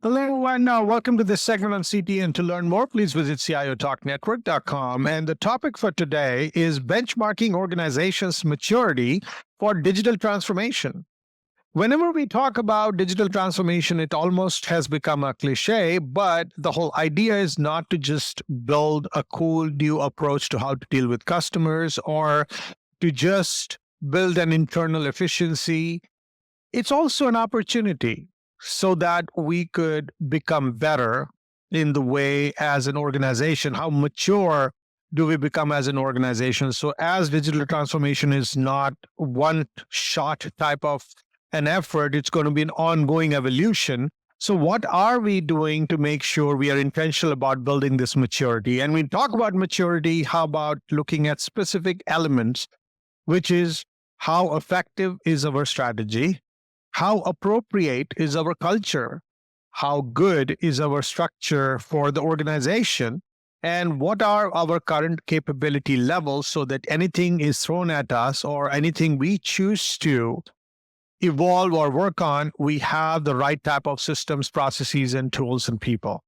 Hello, and welcome to this segment on CT. And to learn more, please visit CIOTalkNetwork.com. And the topic for today is benchmarking organizations' maturity for digital transformation. Whenever we talk about digital transformation, it almost has become a cliche, but the whole idea is not to just build a cool new approach to how to deal with customers or to just build an internal efficiency. It's also an opportunity so that we could become better in the way as an organization. How mature do we become as an organization? So, as digital transformation is not one shot type of an effort, it's going to be an ongoing evolution. So, what are we doing to make sure we are intentional about building this maturity? And we talk about maturity, how about looking at specific elements, which is how effective is our strategy? How appropriate is our culture? How good is our structure for the organization? And what are our current capability levels so that anything is thrown at us or anything we choose to evolve or work on, we have the right type of systems, processes, and tools and people.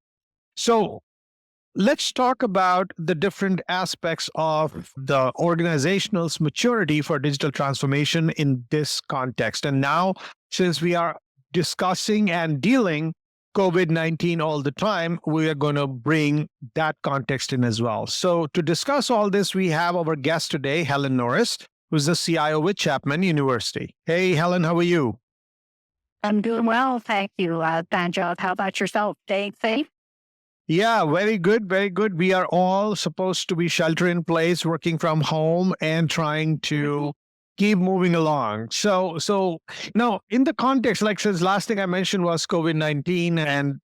So let's talk about the different aspects of the organizational's maturity for digital transformation in this context. And now, since we are discussing and dealing COVID-19 all the time, we are going to bring that context in as well. So to discuss all this, we have our guest today, Helen Norris, who's the CIO with Chapman University. Hey, Helen, how are you? I'm doing well, thank you, Sanjog. How about yourself? Staying safe? Yeah, very good, very good. We are all supposed to be shelter in place, working from home, and trying to keep moving along. So now in the context, like since last thing I mentioned was COVID-19, and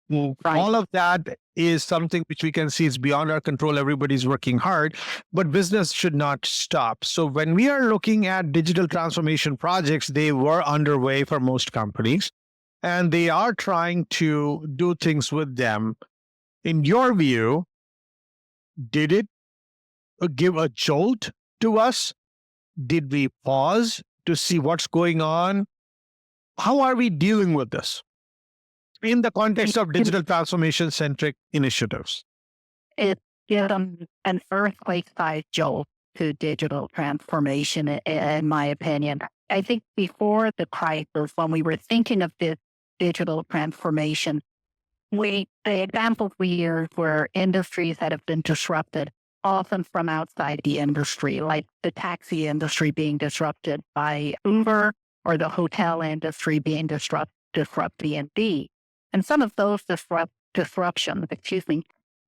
all of that is something which we can see is beyond our control. Everybody's working hard, but business should not stop. So when we are looking at digital transformation projects, they were underway for most companies, and they are trying to do things with them. In your view, did it give a jolt to us? Did we pause to see what's going on? How are we dealing with this in the context of digital transformation centric initiatives? It gives an earthquake-sized jolt to digital transformation, in my opinion. I think before the crisis, when we were thinking of this digital transformation, the examples we use were industries that have been disrupted, often from outside the industry, like the taxi industry being disrupted by Uber or the hotel industry being disrupted B&B. And some of those disruptions,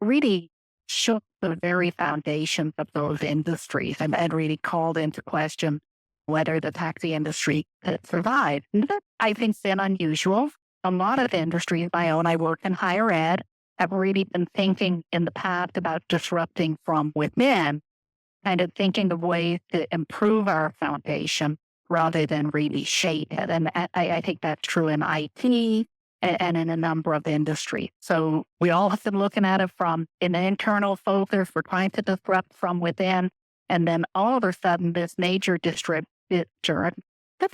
really shook the very foundations of those industries and really called into question whether the taxi industry could survive. And that, I think, has been unusual. A lot of industries, I work in higher ed, have really been thinking in the past about disrupting from within, kind of thinking of ways to improve our foundation rather than really shape it. And I think that's true in IT and in a number of industries. So we all have been looking at it from an internal focus. We're trying to disrupt from within. And then all of a sudden, this major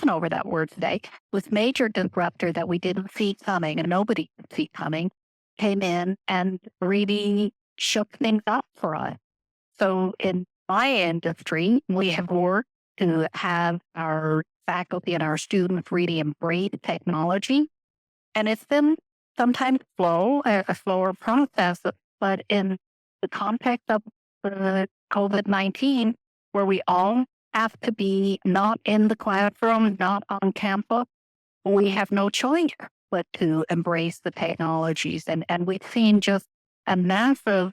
over that word today, with major disruptor that we didn't see coming and nobody could see coming, came in and really shook things up for us. So in my industry, we have worked to have our faculty and our students really embrace technology. And it's been sometimes a slower process, but in the context of COVID-19, where we all have to be not in the classroom, not on campus, we have no choice but to embrace the technologies. And we've seen just a massive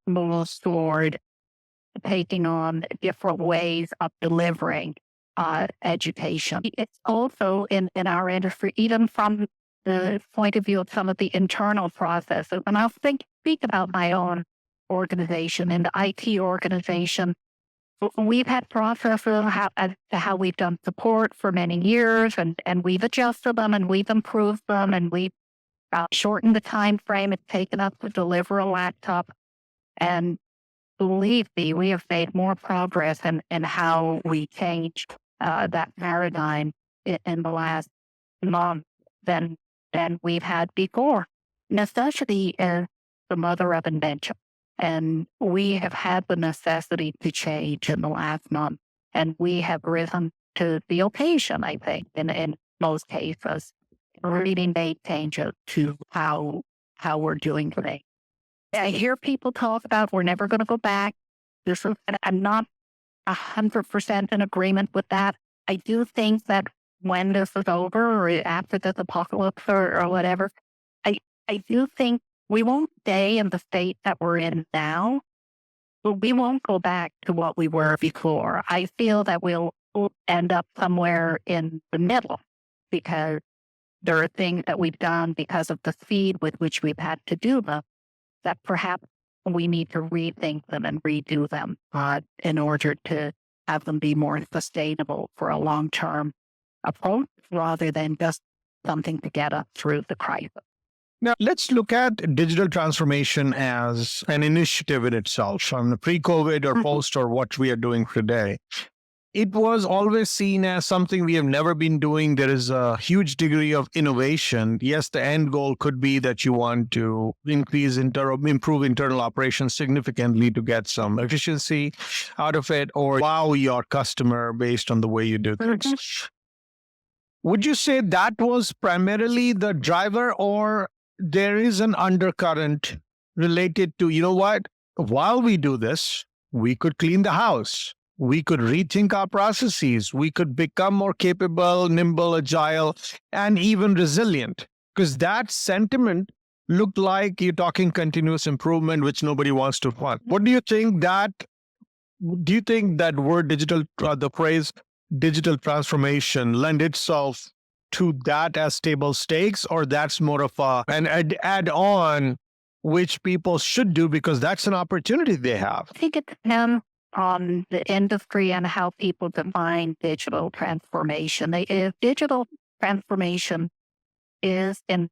move toward taking on different ways of delivering education. It's also in our industry, even from the point of view of some of the internal processes. And I'll speak about my own organization and the IT organization. We've had processes as to how we've done support for many years, and we've adjusted them and we've improved them, and we've shortened the time frame it's taken us to deliver a laptop. And believe me, we have made more progress in how we changed that paradigm in the last month than we've had before. necessity is the mother of invention. And we have had the necessity to change in the last month. And we have risen to the occasion, I think, in most cases, really made changes to how we're doing today. I hear people talk about we're never going to go back. And I'm not 100% in agreement with that. I do think that when this is over or after this apocalypse or whatever, I do think we won't stay in the state that we're in now, but we won't go back to what we were before. I feel that we'll end up somewhere in the middle because there are things that we've done because of the speed with which we've had to do them that perhaps we need to rethink them and redo them in order to have them be more sustainable for a long-term approach rather than just something to get us through the crisis. Now, let's look at digital transformation as an initiative in itself, from the pre-COVID or post or what we are doing today. It was always seen as something we have never been doing. There is a huge degree of innovation. Yes, the end goal could be that you want to improve internal operations significantly to get some efficiency out of it or wow your customer based on the way you do things. Would you say that was primarily the driver, or there is an undercurrent related to, you know what, while we do this, we could clean the house. We could rethink our processes. We could become more capable, nimble, agile, and even resilient. Because that sentiment looked like you're talking continuous improvement, which nobody wants to fund. What do you think do you think that word digital, the phrase digital transformation lend itself to that as table stakes, or that's more of an add-on which people should do because that's an opportunity they have? I think it depends on the industry and how people define digital transformation. If digital transformation is, in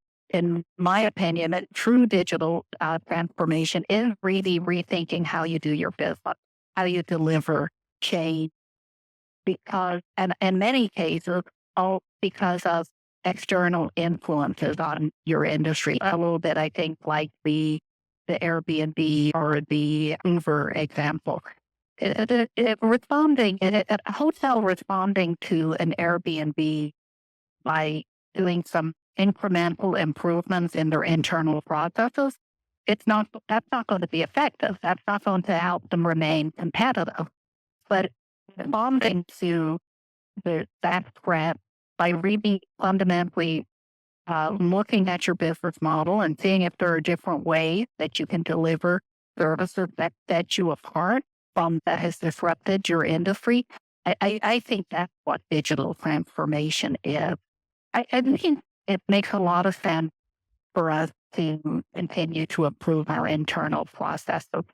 my opinion, a true digital transformation is really rethinking how you do your business, how you deliver change, because, and in many cases, all because of external influences on your industry. A little bit, I think, like the Airbnb or the Uber example. A hotel responding to an Airbnb by doing some incremental improvements in their internal processes, that's not going to be effective. That's not going to help them remain competitive. But responding to that threat by really fundamentally looking at your business model and seeing if there are different ways that you can deliver services that set you apart from that has disrupted your industry. I think that's what digital transformation is. I think it makes a lot of sense for us to continue to improve our internal processes.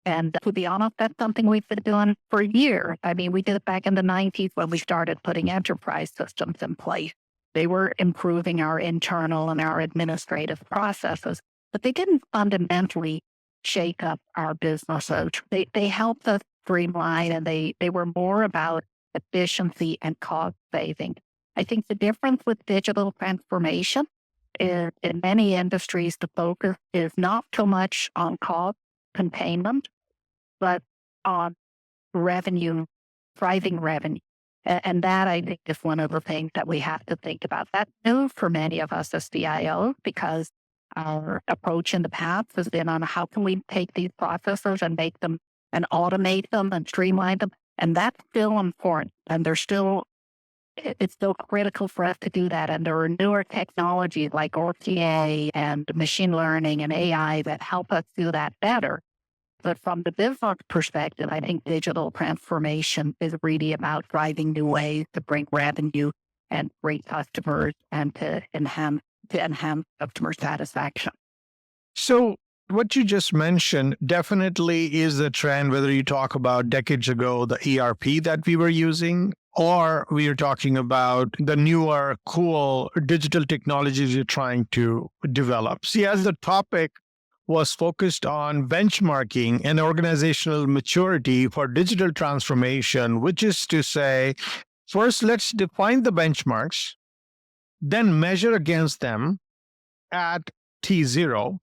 And to be honest, that's something we've been doing for years. I mean, we did it back in the 90s when we started putting enterprise systems in place. They were improving our internal and our administrative processes, but they didn't fundamentally shake up our businesses. They helped us streamline, and they were more about efficiency and cost saving. I think the difference with digital transformation is in many industries, the focus is not so much on cost containment, but on revenue, driving revenue. And that, I think, is one of the things that we have to think about. That's new for many of us as CIOs, because our approach in the past has been on how can we take these processes and make them and automate them and streamline them. And that's still important. And it's still critical for us to do that. And there are newer technologies like RPA and machine learning and AI that help us do that better. But from the business perspective, I think digital transformation is really about driving new ways to bring revenue and bring customers and to enhance customer satisfaction. So what you just mentioned definitely is the trend, whether you talk about decades ago, the ERP that we were using, or we are talking about the newer, cool digital technologies you're trying to develop. See, as the topic was focused on benchmarking and organizational maturity for digital transformation, which is to say, first, let's define the benchmarks, then measure against them at T0,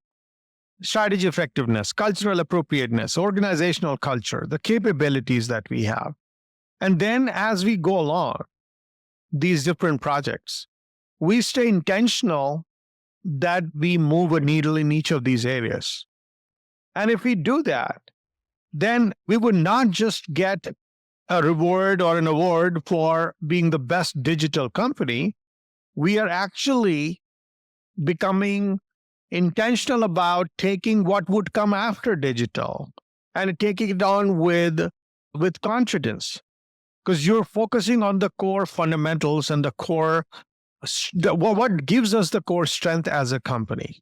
strategy effectiveness, cultural appropriateness, organizational culture, the capabilities that we have. And then as we go along these different projects, we stay intentional that we move a needle in each of these areas. And if we do that, then we would not just get a reward or an award for being the best digital company. We are actually becoming intentional about taking what would come after digital and taking it on with confidence, because you're focusing on the core fundamentals and the core, what gives us the core strength as a company.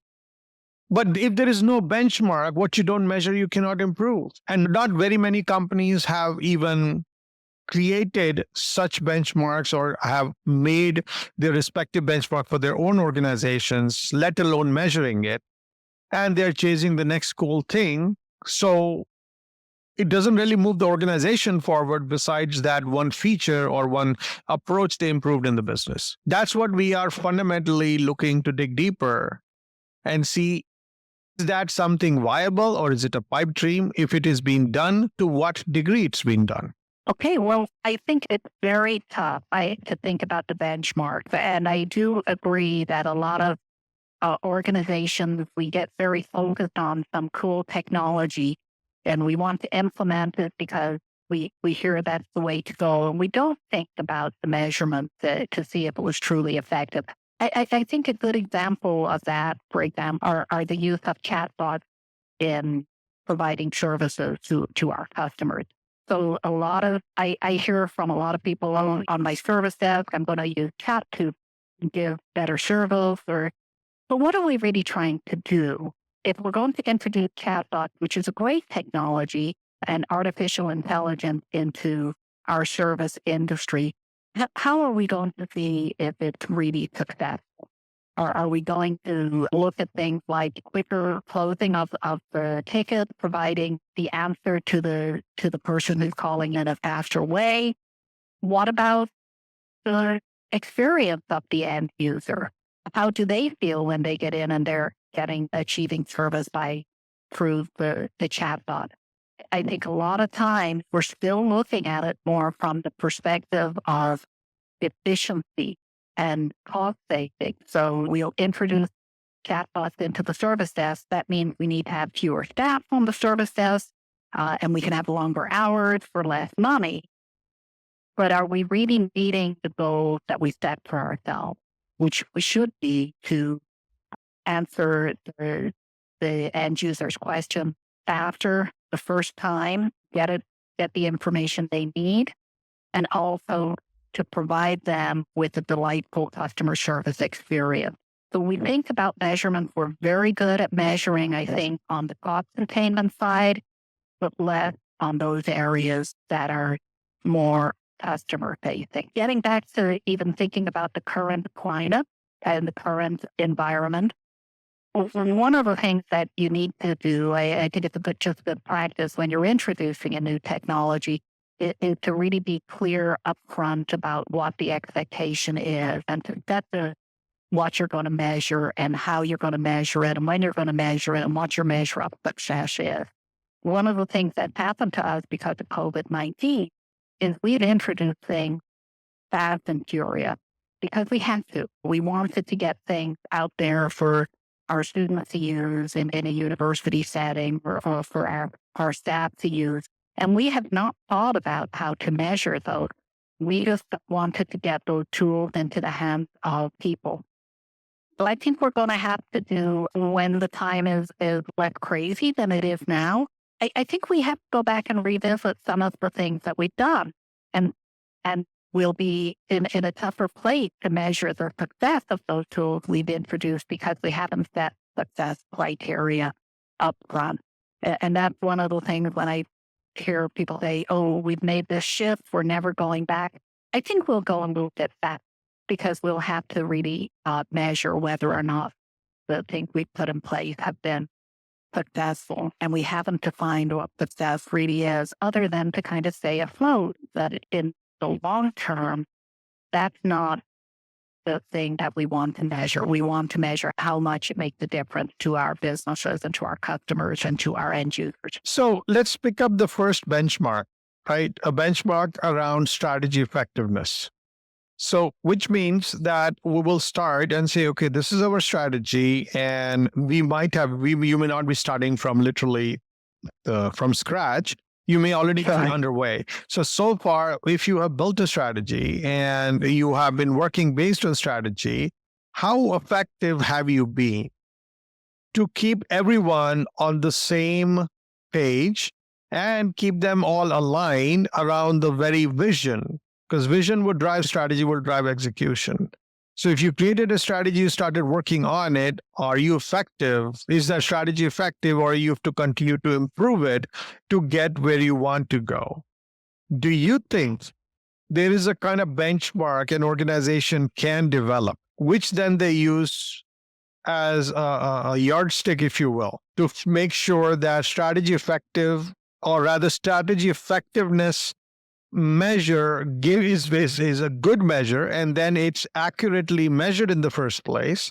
But if there is no benchmark, what you don't measure, you cannot improve. And not very many companies have even created such benchmarks or have made their respective benchmark for their own organizations, let alone measuring it. And they're chasing the next cool thing. So it doesn't really move the organization forward besides that one feature or one approach they improved in the business. That's what we are fundamentally looking to dig deeper and see, is that something viable or is it a pipe dream? If it is being done, to what degree it's being done? Okay, well, I think it's very tough to think about the benchmark. And I do agree that a lot of organizations, we get very focused on some cool technology and we want to implement it because we hear that's the way to go. And we don't think about the measurements to see if it was truly effective. I think a good example of that, for example, are the use of chatbots in providing services to our customers. So I hear from a lot of people on my service desk, I'm going to use chat to give better service. But what are we really trying to do? If we're going to introduce chatbot, which is a great technology, and artificial intelligence into our service industry, how are we going to see if it's really successful? Or are we going to look at things like quicker closing of the ticket, providing the answer to the person who's calling in a faster way? What about the experience of the end user? How do they feel when they get in and they're achieving service through the chatbot? I think a lot of times we're still looking at it more from the perspective of efficiency and cost saving. So we'll introduce chatbots into the service desk. That means we need to have fewer staff on the service desk, and we can have longer hours for less money. But are we really meeting the goals that we set for ourselves, which we should be to answer the end user's question faster the first time, get the information they need, and also to provide them with a delightful customer service experience. So we think about measurement. We're very good at measuring, I think, on the cost containment side, but less on those areas that are more customer facing. Getting back to even thinking about the current climate and the current environment, one of the things that you need to do, I think it's just good practice when you're introducing a new technology, is to really be clear upfront about what the expectation is and to set what you're going to measure and how you're going to measure it and when you're going to measure it and what your measure of success is. One of the things that happened to us because of COVID-19 is we've introduced things fast and furious because we had to. We wanted to get things out there for our students to use in a university setting or for our staff to use. And we have not thought about how to measure those. We just wanted to get those tools into the hands of people. So I think we're going to have to do, when the time is less crazy than it is now, I think we have to go back and revisit some of the things that we've done. And we'll be in a tougher place to measure the success of those tools we've introduced because we haven't set success criteria up front. And that's one of the things when I hear people say, oh, we've made this shift, we're never going back. I think we'll go and move it back because we'll have to really measure whether or not the things we've put in place have been successful. And we haven't defined what success really is other than to kind of stay afloat, that in the long term, that's not the thing that we want to measure. We want to measure how much it makes a difference to our businesses and to our customers and to our end users. So let's pick up the first benchmark, right? A benchmark around strategy effectiveness. So, which means that we will start and say, okay, this is our strategy, and you may not be starting from literally from scratch. You may already be underway. So far, if you have built a strategy and you have been working based on strategy, how effective have you been to keep everyone on the same page and keep them all aligned around the very vision? Because vision would drive strategy, will drive execution. So if you created a strategy, you started working on it, are you effective? Is that strategy effective, or you have to continue to improve it to get where you want to go? Do you think there is a kind of benchmark an organization can develop, which then they use as a yardstick, if you will, to make sure that strategy effective, or rather strategy effectiveness measure is a good measure, and then it's accurately measured in the first place,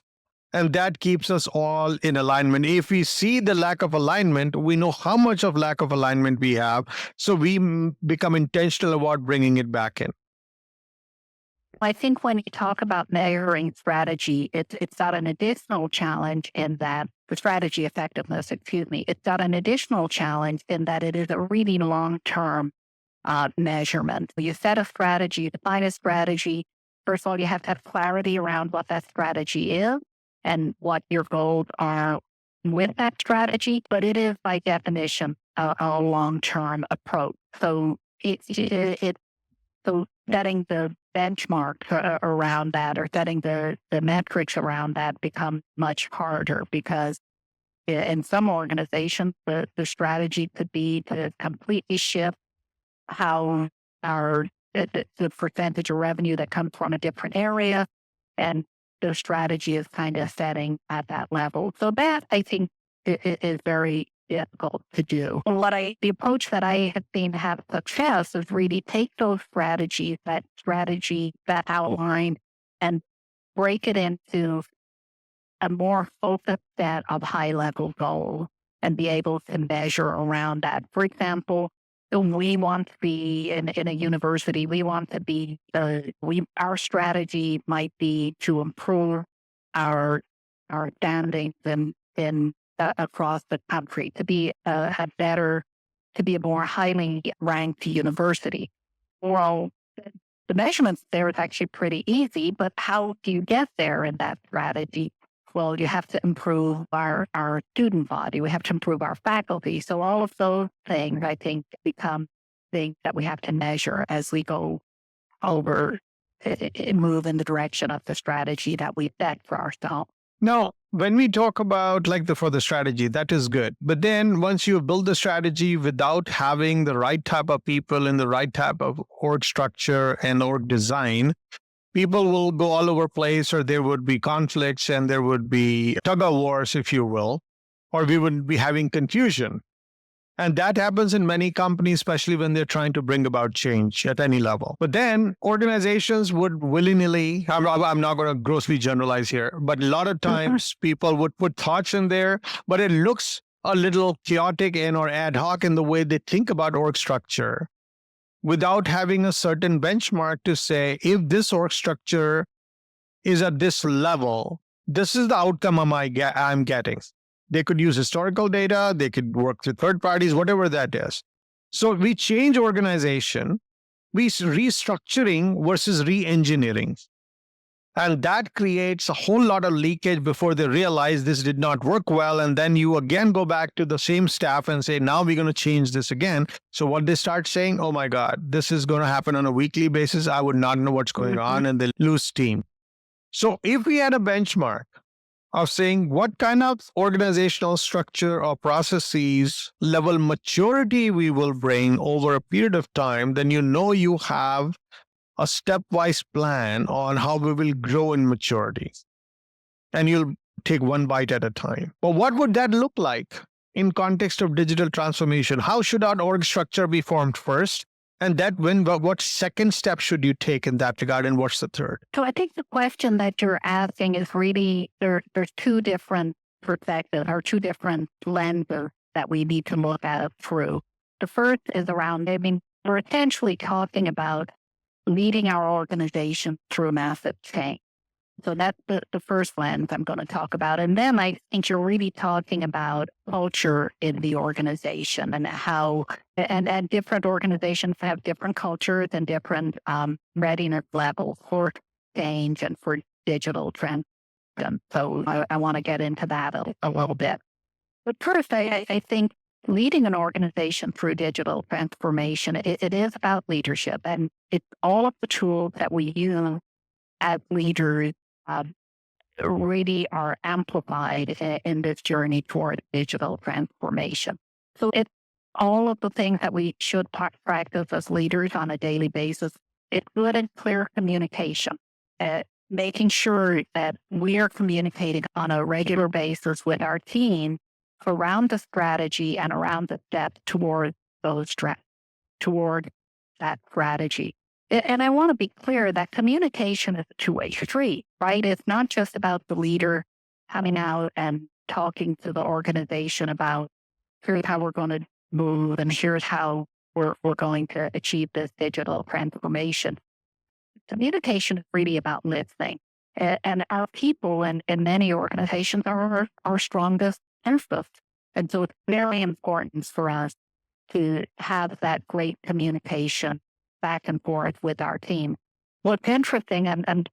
and that keeps us all in alignment. If we see the lack of alignment, we know how much of lack of alignment we have, so we become intentional about bringing it back in. I think when you talk about measuring strategy, it's got an additional challenge in that the strategy effectiveness, it's got an additional challenge in that it is a really long-term measurement. You set a strategy, you define a strategy. First of all, you have to have clarity around what that strategy is and what your goals are with that strategy. But it is, by definition, a long-term approach. So so setting the benchmark around that, or setting the metrics around that, becomes much harder, because in some organizations, the strategy could be to completely shift how the percentage of revenue that comes from a different area, and the strategy is kind of setting at that level. So that, I think, is very difficult to do. The approach that I have seen have success is really take those strategies, that outline, and break it into a more focused set of high-level goals and be able to measure around that. For example, we want to be in a university. We want to be our strategy might be to improve our standings in across the country, to be a more highly ranked university. Well, the measurements there is actually pretty easy, but how do you get there in that strategy? Well, you have to improve our student body. We have to improve our faculty. So all of those things, I think, become things that we have to measure as we go over, move in the direction of the strategy that we set for ourselves. Now, when we talk about for the strategy, that is good. But then once you build the strategy without having the right type of people and the right type of org structure and org design, people will go all over place, or there would be conflicts and there would be tug-of-wars, if you will, or we would be having confusion. And that happens in many companies, especially when they're trying to bring about change at any level. But then organizations would willy-nilly, I'm not going to grossly generalize here, but a lot of times people would put thoughts in there, but it looks a little chaotic or ad hoc in the way they think about org structure, without having a certain benchmark to say, if this org structure is at this level, this is the outcome I'm getting. They could use historical data, they could work with third parties, whatever that is. So we change organization, we restructuring versus re-engineering. And that creates a whole lot of leakage before they realize this did not work well. And then you again go back to the same staff and say, now we're going to change this again. So what they start saying, oh my God, this is going to happen on a weekly basis. I would not know what's going on, and they lose steam. So if we had a benchmark of saying what kind of organizational structure or processes level maturity we will bring over a period of time, then you have a stepwise plan on how we will grow in maturity. And you'll take one bite at a time. But what would that look like in context of digital transformation? How should our org structure be formed first? And that when, what second step should you take in that regard, and what's the third? So I think the question that you're asking is really there's two different perspectives or two different lenses that we need to look at it through. The first is around, we're essentially talking about leading our organization through massive change. So that's the first lens I'm going to talk about. And then I think you're really talking about culture in the organization and how, and different organizations have different cultures and different readiness levels for change and for digital transition. So I want to get into that a little bit. But first, I think leading an organization through digital transformation, it is about leadership, and it's all of the tools that we use as leaders really are amplified in this journey toward digital transformation. So it's all of the things that we should practice as leaders on a daily basis. It's good and clear communication, making sure that we are communicating on a regular basis with our team around the strategy and around the steps toward toward that strategy. And I want to be clear that communication is a two-way street, right? It's not just about the leader coming out and talking to the organization about here's how we're going to move and here's how we're going to achieve this digital transformation. Communication is really about listening. And our people in many organizations are our strongest assets. And so it's very important for us to have that great communication back and forth with our team. What's interesting, and I'm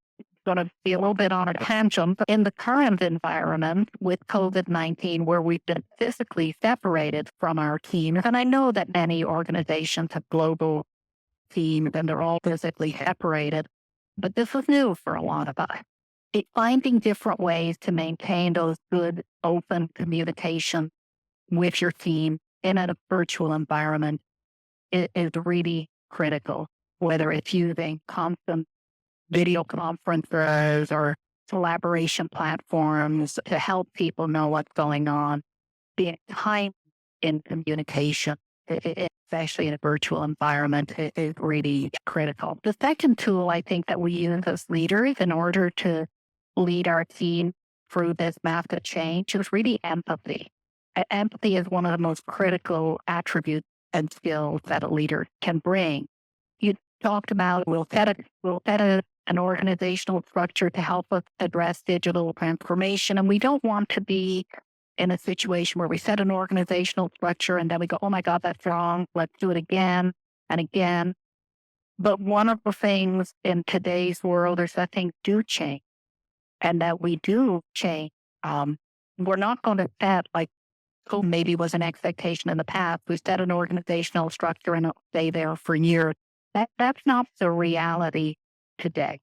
going to be a little bit on a tangent, but in the current environment with COVID-19, where we've been physically separated from our teams, and I know that many organizations have global teams and they're all physically separated, but this is new for a lot of us. Finding different ways to maintain those good, open communication with your team in a virtual environment is really critical, whether it's using constant video conferences or collaboration platforms to help people know what's going on. Being time in communication, especially in a virtual environment, is really critical. The second tool I think that we use as leaders in order to lead our team through this massive change is really empathy. Empathy is one of the most critical attributes and skills that a leader can bring. You talked about we'll set an organizational structure to help us address digital transformation, and we don't want to be in a situation where we set an organizational structure and then we go, oh my God, that's wrong. Let's do it again and again. But one of the things in today's world is that things do change, and that we do change. We're not going to set like maybe was an expectation in the past. We set an organizational structure and it'll stay there for years. That's not the reality today.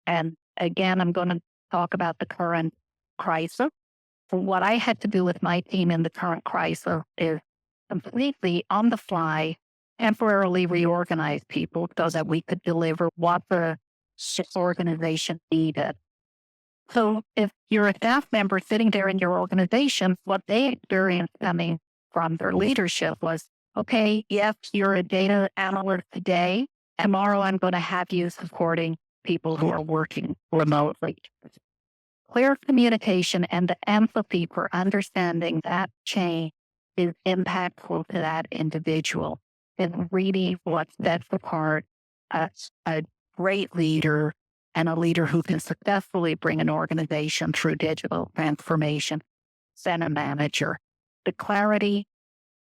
And again, I'm going to talk about the current crisis. So what I had to do with my team in the current crisis is completely on the fly, temporarily reorganize people so that we could deliver what the organization needed. So if you're a staff member sitting there in your organization, what they experienced coming from their leadership was, okay, yes, you're a data analyst today. Tomorrow I'm going to have you supporting people who are working remotely. Clear communication and the empathy for understanding that change is impactful to that individual. It's really what sets apart a great leader and a leader who can successfully bring an organization through digital transformation than a manager. The clarity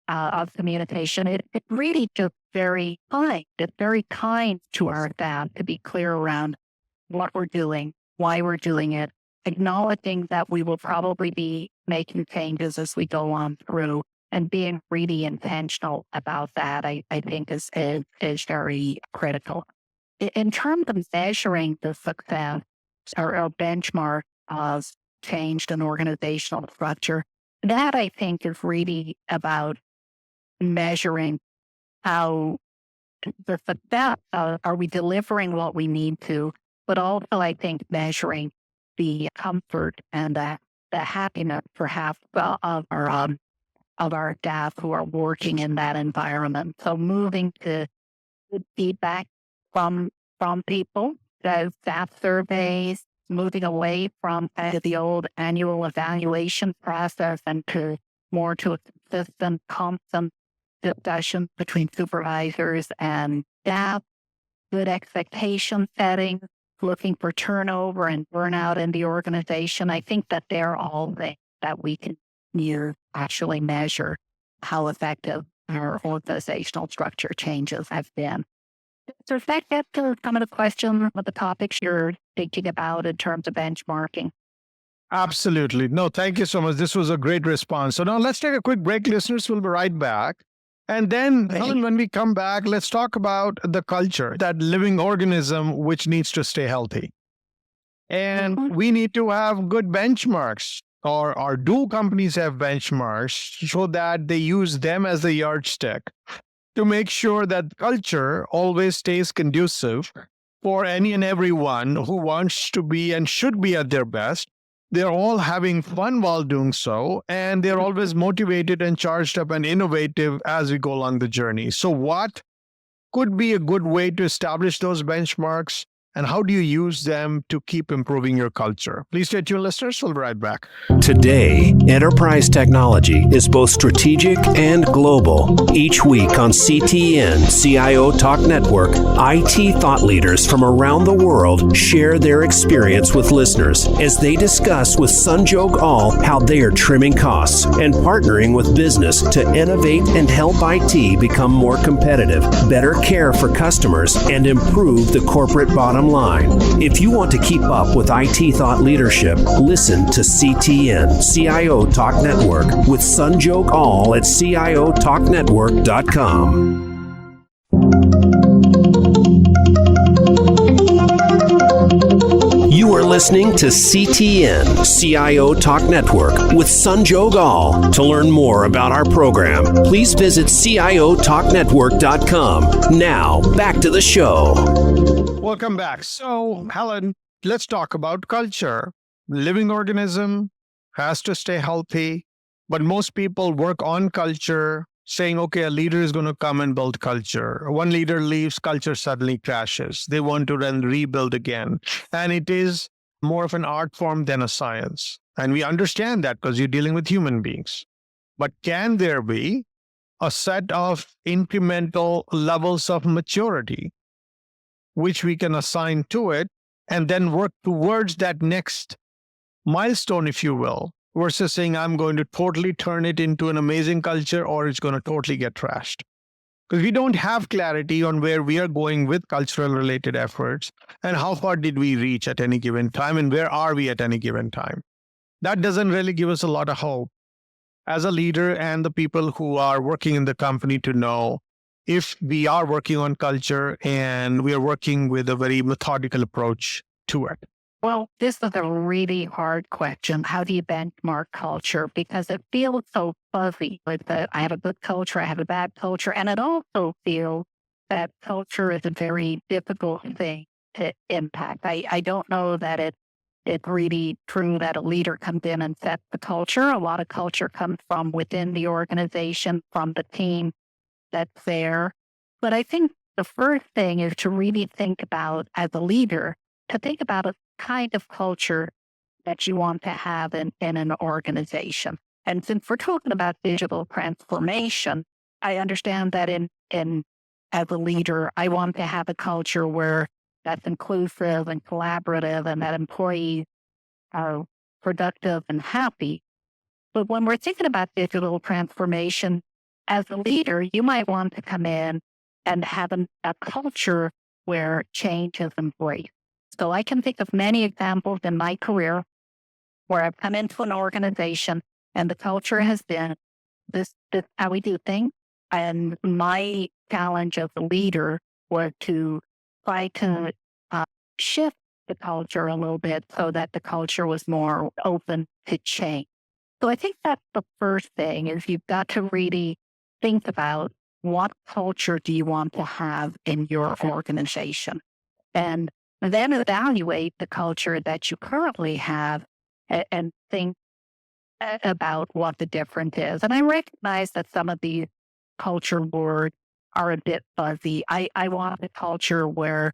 of communication, it really just very kind. It's very kind to our staff to be clear around what we're doing, why we're doing it, acknowledging that we will probably be making changes as we go on through, and being really intentional about that, I think is very critical. In terms of measuring the success or benchmark of changed an organizational structure, that I think is really about measuring how the success, are we delivering what we need to, but also I think measuring the comfort and the happiness perhaps of our staff who are working in that environment. So moving to good feedback from people. So staff surveys, moving away from kind of the old annual evaluation process and more to a consistent, constant discussion between supervisors and staff, good expectation setting, looking for turnover and burnout in the organization. I think that they're all things that we can actually measure how effective our organizational structure changes have been. So does that get to some of the questions of the topics you're thinking about in terms of benchmarking? Absolutely. No, thank you so much. This was a great response. So now let's take a quick break, listeners. We'll be right back. And then, Helen, when we come back, let's talk about the culture, that living organism which needs to stay healthy. And we need to have good benchmarks, or do companies have benchmarks so that they use them as a yardstick to make sure that culture always stays conducive for any and everyone who wants to be and should be at their best. They're all having fun while doing so, and they're always motivated and charged up and innovative as we go along the journey. So, what could be a good way to establish those benchmarks, and how do you use them to keep improving your culture? Please stay tuned, listeners. We'll be right back. Today, enterprise technology is both strategic and global. Each week on CTN CIO Talk Network, IT thought leaders from around the world share their experience with listeners as they discuss with Sanjog Aul how they are trimming costs and partnering with business to innovate and help IT become more competitive, better care for customers, and improve the corporate bottom line. If you want to keep up with IT thought leadership, listen to CTN CIO Talk Network with Sanjog Aul at CIOTalkNetwork.com. You are listening to CTN CIO Talk Network with Sanjog Aul. To learn more about our program, please visit CIOTalkNetwork.com. Now, back to the show. Welcome back. So, Helen, let's talk about culture. Living organism has to stay healthy, but most people work on culture saying, okay, a leader is going to come and build culture. One leader leaves, culture suddenly crashes. They want to then rebuild again. And it is more of an art form than a science. And we understand that because you're dealing with human beings. But can there be a set of incremental levels of maturity which we can assign to it and then work towards that next milestone, if you will, versus saying, I'm going to totally turn it into an amazing culture or it's going to totally get trashed? Because we don't have clarity on where we are going with cultural related efforts and how far did we reach at any given time and where are we at any given time. That doesn't really give us a lot of hope as a leader and the people who are working in the company to know if we are working on culture and we are working with a very methodical approach to it. Well, this is a really hard question. How do you benchmark culture? Because it feels so fuzzy. Like that I have a good culture, I have a bad culture. And it also feels that culture is a very difficult thing to impact. I don't know that it's really true that a leader comes in and sets the culture. A lot of culture comes from within the organization, from the team that's there. But I think the first thing is to really think about, as a leader, to think about a kind of culture that you want to have in an organization. And since we're talking about digital transformation, I understand that in as a leader, I want to have a culture where that's inclusive and collaborative and that employees are productive and happy. But when we're thinking about digital transformation, as a leader, you might want to come in and have a culture where change is embraced. So I can think of many examples in my career where I've come into an organization and the culture has been this how we do things. And my challenge as a leader was to try to shift the culture a little bit so that the culture was more open to change. So I think that's the first thing, is you've got to really think about what culture do you want to have in your organization, and then evaluate the culture that you currently have and think about what the difference is. And I recognize that some of these culture words are a bit fuzzy. I want a culture where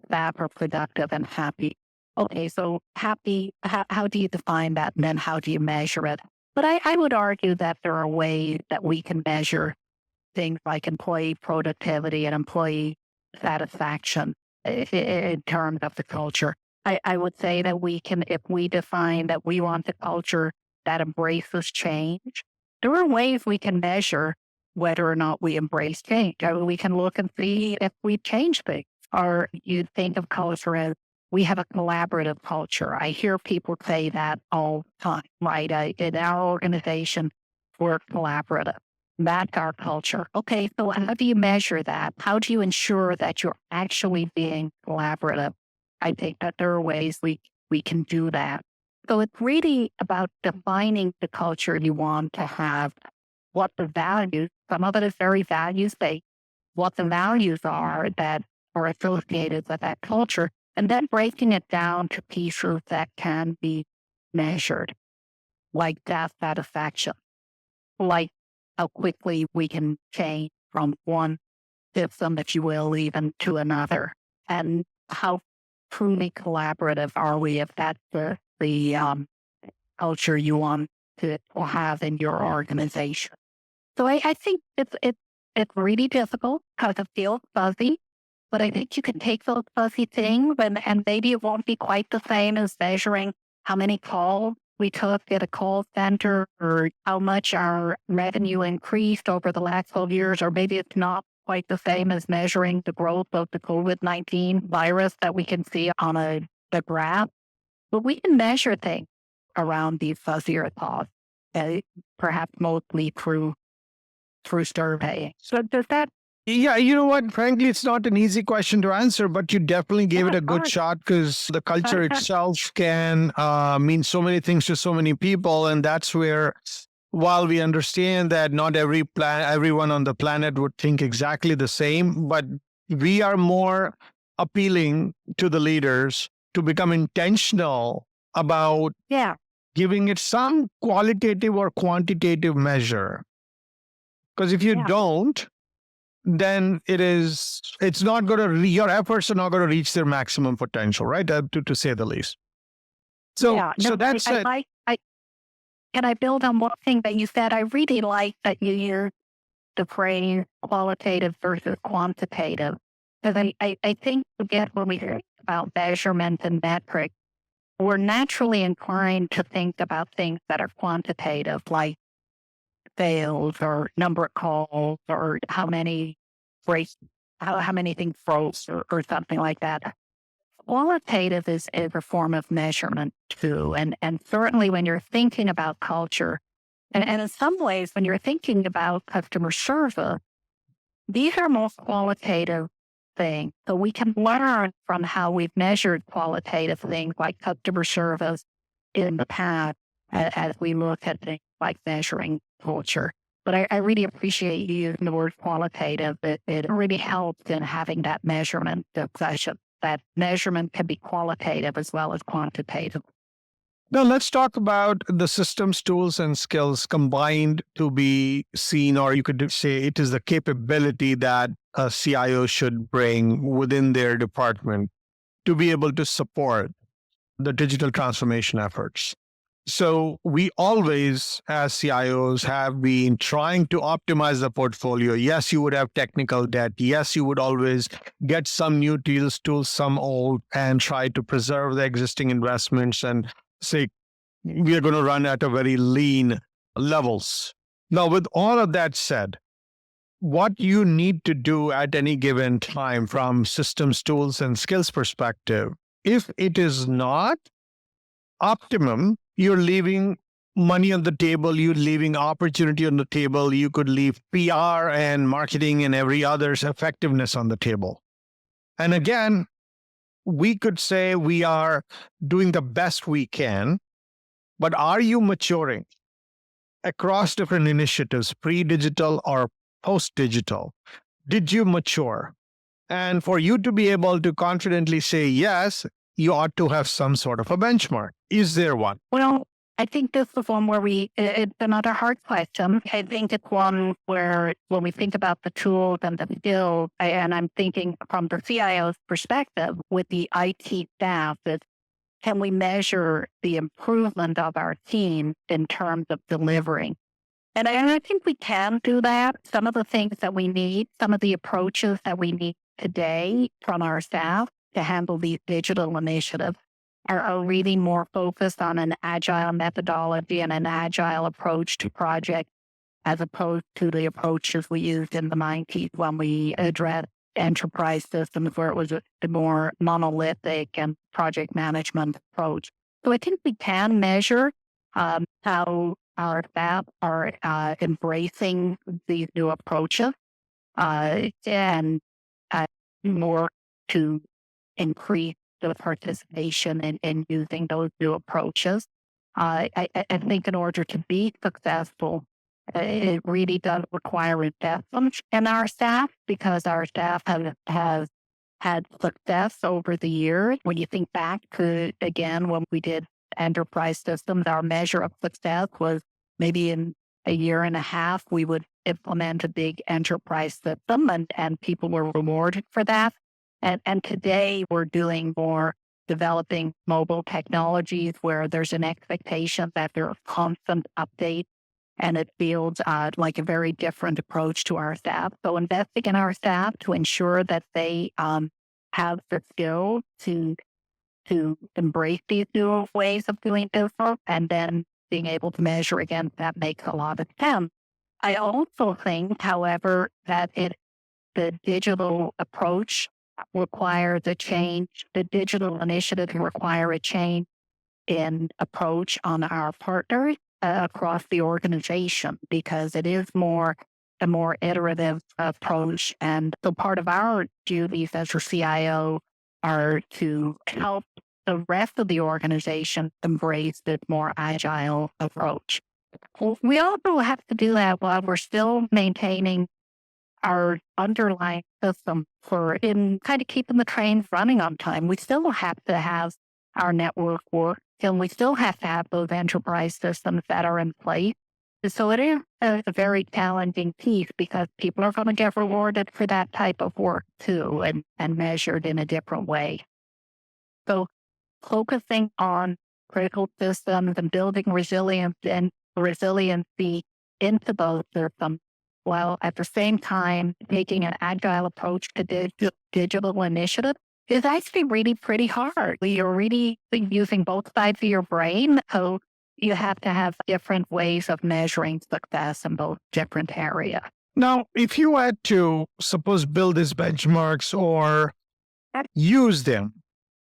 staff are productive and happy. Okay, so happy, how do you define that? And then how do you measure it? But I would argue that there are ways that we can measure things like employee productivity and employee satisfaction in terms of the culture. I would say that we can, if we define that we want a culture that embraces change, there are ways we can measure whether or not we embrace change. I mean, we can look and see if we change things. Or you think of culture as we have a collaborative culture. I hear people say that all the time, right? In our organization, we're collaborative. That's our culture. Okay, so how do you measure that? How do you ensure that you're actually being collaborative? I think that there are ways we can do that. So it's really about defining the culture you want to have, what the values, some of it is very values-based, what the values are that are associated with that culture, and then breaking it down to pieces that can be measured, like staff satisfaction, like how quickly we can change from one system, if you will, even to another, and how truly collaborative are we if that's the culture you want to have in your organization. So I think it's really difficult because it feels fuzzy, but I think you can take those fuzzy things and maybe it won't be quite the same as measuring how many calls we took at a call center or how much our revenue increased over the last 12 years, or maybe it's not quite the same as measuring the growth of the COVID-19 virus that we can see on the graph. But we can measure things around these fuzzier thoughts, perhaps mostly through surveying. So does that? Yeah, you know what? Frankly, it's not an easy question to answer, but you definitely gave it a good shot because the culture itself can mean so many things to so many people. And that's where, while we understand that not everyone on the planet would think exactly the same, but we are more appealing to the leaders to become intentional about giving it some qualitative or quantitative measure. Because if you don't, then it's not going to, your efforts are not going to reach their maximum potential, right? To say the least. So that's it. Can I build on one thing that you said? I really like that you use the phrase qualitative versus quantitative. Because I think, again, when we hear about measurement and metrics, we're naturally inclined to think about things that are quantitative, like sales or number of calls or how many breaks, how many things froze or something like that. Qualitative is a form of measurement too. And certainly when you're thinking about culture, and in some ways, when you're thinking about customer service, these are most qualitative things. So we can learn from how we've measured qualitative things like customer service in the past as we look at things like measuring culture. But I really appreciate you using the word qualitative. It really helps in having that measurement discussion. That measurement can be qualitative as well as quantitative. Now, let's talk about the systems, tools, and skills combined to be seen, or you could say it is the capability that a CIO should bring within their department to be able to support the digital transformation efforts. So we always, as CIOs, have been trying to optimize the portfolio. Yes, you would have technical debt. Yes, you would always get some new tools, some old, and try to preserve the existing investments and say, we are going to run at a very lean levels. Now, with all of that said, what you need to do at any given time from systems, tools, and skills perspective, if it is not optimum, you're leaving money on the table, you're leaving opportunity on the table, you could leave PR and marketing and every other's effectiveness on the table. And again, we could say we are doing the best we can, but are you maturing across different initiatives, pre-digital or post-digital? Did you mature? And for you to be able to confidently say yes, you ought to have some sort of a benchmark. Is there one? Well, I think this is one where it's another hard question. I think it's one where when we think about the tools and the skills, and I'm thinking from the CIO's perspective with the IT staff, is can we measure the improvement of our team in terms of delivering? And I think we can do that. Some of the things that we need, some of the approaches that we need today from our staff to handle these digital initiatives are really more focused on an agile methodology and an agile approach to projects as opposed to the approaches we used in the 90s when we addressed enterprise systems where it was a more monolithic and project management approach. So I think we can measure how our staff are embracing these new approaches and more to increase the participation in using those new approaches. I think in order to be successful, it really does require investment in our staff because our staff has had success over the years. When you think back to, again, when we did enterprise systems, our measure of success was maybe in a year and a half, we would implement a big enterprise system and people were rewarded for that. And today we're doing more developing mobile technologies where there's an expectation that there are constant updates and it feels like a very different approach to our staff. So investing in our staff to ensure that they have the skill to embrace these new ways of doing business and then being able to measure against that makes a lot of sense. I also think, however, that the digital approach requires a change. The digital initiative require a change in approach on our partners across the organization because it is a more iterative approach. And so part of our duties as a CIO are to help the rest of the organization embrace this more agile approach. We also have to do that while we're still maintaining our underlying system in kind of keeping the trains running on time. We still have to have our network work and we still have to have those enterprise systems that are in place. So it is a very challenging piece because people are going to get rewarded for that type of work too and measured in a different way. So focusing on critical systems and building resilience and resiliency into those systems, while at the same time taking an agile approach to digital initiative is actually really pretty hard. You're really using both sides of your brain. So you have to have different ways of measuring success in both different areas. Now, if you had to, suppose, build these benchmarks or use them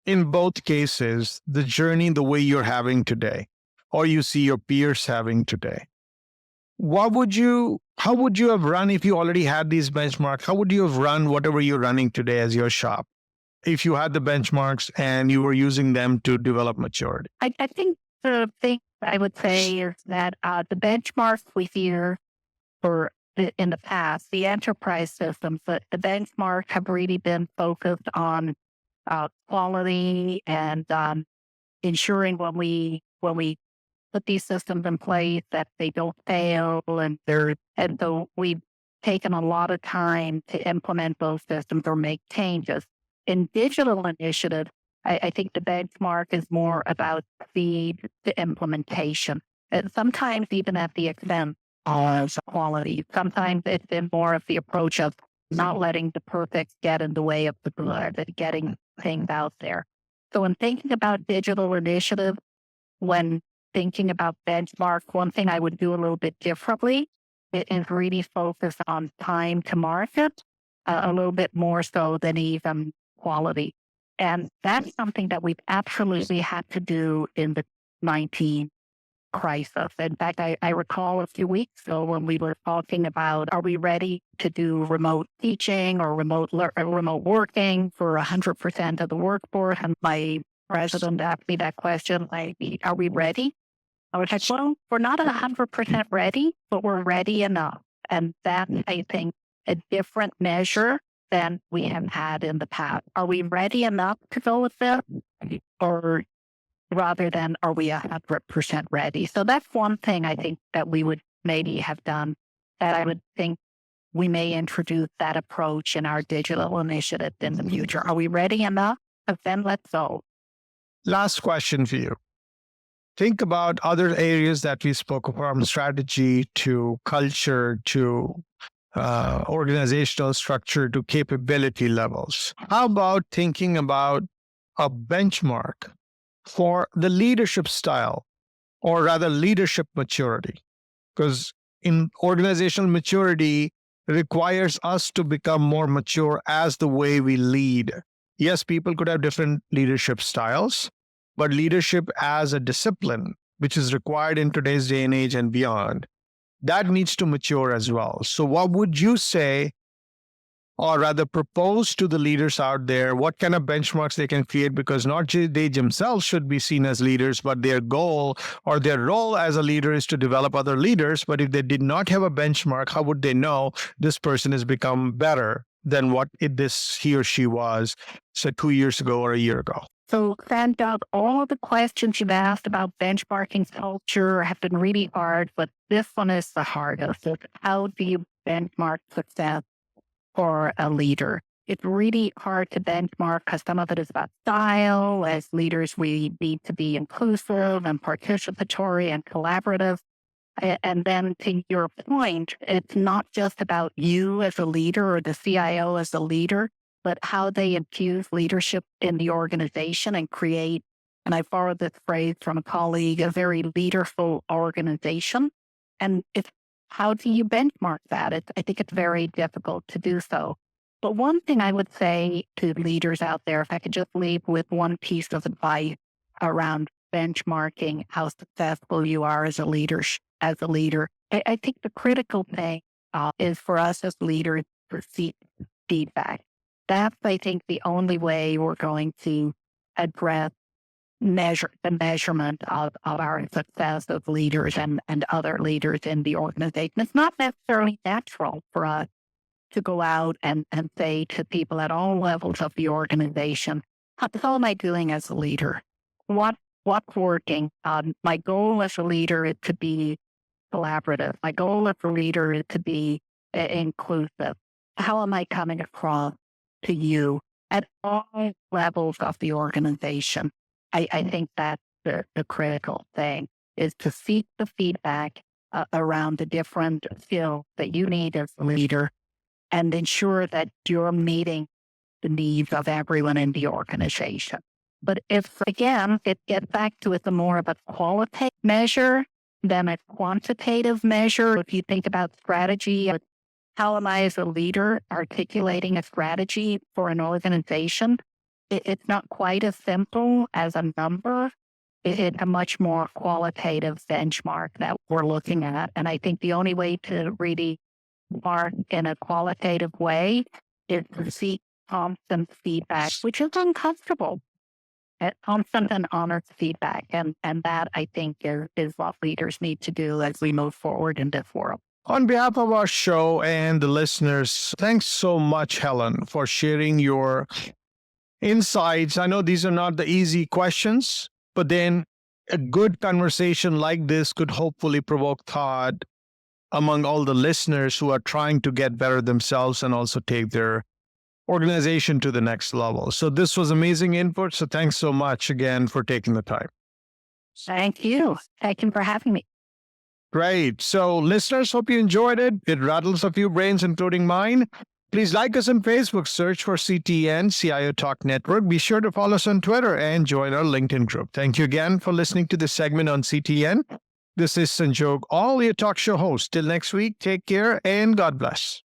in both cases, the journey the way you're having today, or you see your peers having today, how would you have run if you already had these benchmarks? How would you have run whatever you're running today as your shop if you had the benchmarks and you were using them to develop maturity? I think the thing I would say is that the benchmarks we hear in the past, the enterprise systems, the benchmarks have really been focused on quality and ensuring when we put these systems in place that they don't fail and so we've taken a lot of time to implement those systems or make changes. In digital initiative, I think the benchmark is more about the implementation. And sometimes even at the expense of quality. Sometimes it's been more of the approach of not letting the perfect get in the way of the good and getting things out there. So in thinking about digital initiative, when thinking about benchmark, one thing I would do a little bit differently is really focus on time to market a little bit more so than even quality. And that's something that we've absolutely had to do in the 19 crisis. In fact, I recall a few weeks ago when we were talking about, are we ready to do remote teaching or remote working for 100% of the workforce? And my president asked me that question, like, are we ready? I was like, well, we're not 100% ready, but we're ready enough. And that's, I think, a different measure than we have had in the past. Are we ready enough to go with this? Or rather than are we 100% ready? So that's one thing I think that we would maybe have done, that I would think we may introduce that approach in our digital initiative in the future. Are we ready enough? Then let's go. Last question for you. Think about other areas that we spoke of, from strategy to culture to organizational structure to capability levels. How about thinking about a benchmark for the leadership style, or rather leadership maturity? Because in organizational maturity requires us to become more mature as the way we lead. Yes, people could have different leadership styles, but leadership as a discipline, which is required in today's day and age and beyond, that needs to mature as well. So what would you say, or rather propose to the leaders out there, what kind of benchmarks they can create? Because not just they themselves should be seen as leaders, but their goal or their role as a leader is to develop other leaders. But if they did not have a benchmark, how would they know this person has become better than what he or she was, say, 2 years ago or a year ago? So, Sanjog, all of the questions you've asked about benchmarking culture have been really hard, but this one is the hardest. How do you benchmark success for a leader? It's really hard to benchmark because some of it is about style. As leaders, we need to be inclusive and participatory and collaborative. And then to your point, it's not just about you as a leader or the CIO as a leader, but how they infuse leadership in the organization and create, and I borrowed this phrase from a colleague, a very leaderful organization. And it's how do you benchmark that? I think it's very difficult to do so. But one thing I would say to leaders out there, if I could just leave with one piece of advice around benchmarking how successful you are as a leader, I think the critical thing is for us as leaders to seek feedback. That's, I think, the only way we're going to address the measurement of our success of leaders and other leaders in the organization. It's not necessarily natural for us to go out and say to people at all levels of the organization, how am I doing as a leader? What's working? My goal as a leader is to be collaborative. My goal as a leader is to be inclusive. How am I coming across to you at all levels of the organization? I think that's the critical thing, is to seek the feedback around the different skills that you need as a leader and ensure that you're meeting the needs of everyone in the organization. But if, again, it gets back to it's more of a qualitative measure than a quantitative measure. If you think about strategy, how am I as a leader articulating a strategy for an organization? It's not quite as simple as a number. It's a much more qualitative benchmark that we're looking at. And I think the only way to really mark in a qualitative way is to seek constant feedback, which is uncomfortable. Constant and honest feedback. And that, I think, is what leaders need to do as we move forward in this world. On behalf of our show and the listeners, thanks so much, Helen, for sharing your insights. I know these are not the easy questions, but then a good conversation like this could hopefully provoke thought among all the listeners who are trying to get better themselves and also take their organization to the next level. So this was amazing input. So thanks so much again for taking the time. Thank you. Thank you for having me. Great. So listeners, hope you enjoyed it. It rattles a few brains, including mine. Please like us on Facebook, search for CTN, CIO Talk Network. Be sure to follow us on Twitter and join our LinkedIn group. Thank you again for listening to this segment on CTN. This is Sanjog Aul, your talk show host. Till next week, take care and God bless.